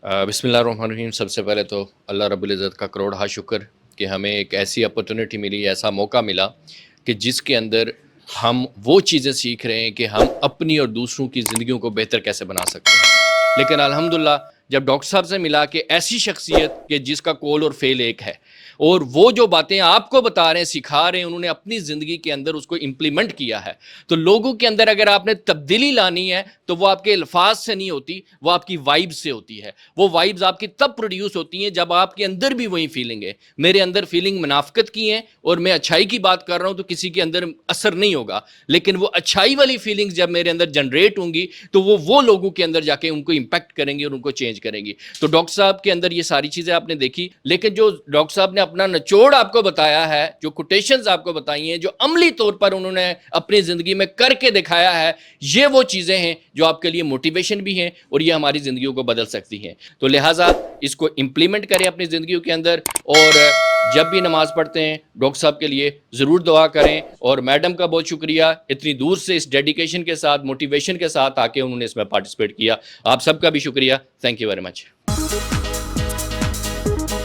बिस्मिल्लाहिर्रहमानिर्रहीम। सबसे पहले तो अल्लाह रब्बुल इज़्ज़त का करोड़ हा शुक्र कि हमें एक ऐसी अपॉर्चुनिटी मिली, ऐसा मौका मिला कि जिसके अंदर हम वो चीज़ें सीख रहे हैं कि हम अपनी और दूसरों की ज़िंदगियों को बेहतर कैसे बना सकते हैं। लेकिन अल्हम्दुलिल्लाह जब डॉक्टर साहब से मिला कि ऐसी शख्सियत कि जिसका कॉल और फेल एक है, और वो जो बातें आपको बता रहे हैं, सिखा रहे हैं, उन्होंने अपनी ज़िंदगी के अंदर उसको इम्प्लीमेंट किया है। तो लोगों के अंदर अगर आपने तब्दीली लानी है तो वो आपके अल्फाज से नहीं होती, वो आपकी वाइब्स से होती है। वो वाइब्स आपकी तब प्रोड्यूस होती हैं जब आपके अंदर भी वही फीलिंग है। मेरे अंदर फीलिंग मुनाफिकत की है और मैं अच्छाई की बात कर रहा हूँ तो किसी के अंदर असर नहीं होगा, लेकिन वो अच्छाई वाली फीलिंग्स जब मेरे अंदर जनरेट होंगी तो वो लोगों के अंदर जाके उनको इम्पैक्ट करेंगी और उनको चेंज करेंगी। तो डॉक्टर साहब के अंदर ये सारी चीज़ें आपने देखी, लेकिन जो डॉक्टर साहब ने अपना निचोड़ आपको बताया है, जो कोटेशंस आपको बताई हैं, जो अमली तौर पर उन्होंने अपनी ज़िंदगी में करके दिखाया है, ये वो चीज़ें हैं जो आपके लिए मोटिवेशन भी हैं और ये हमारी ज़िंदगियों को बदल सकती हैं। तो लिहाजा इसको इम्प्लीमेंट करें अपनी ज़िंदगियों के अंदर, और जब भी नमाज़ पढ़ते हैं डॉक्टर साहब के लिए ज़रूर दुआ करें। और मैडम का बहुत शुक्रिया, इतनी दूर से इस डेडिकेशन के साथ, मोटिवेशन के साथ आके उन्होंने इसमें पार्टिसिपेट किया। आप सबका भी शुक्रिया। Thank you very much.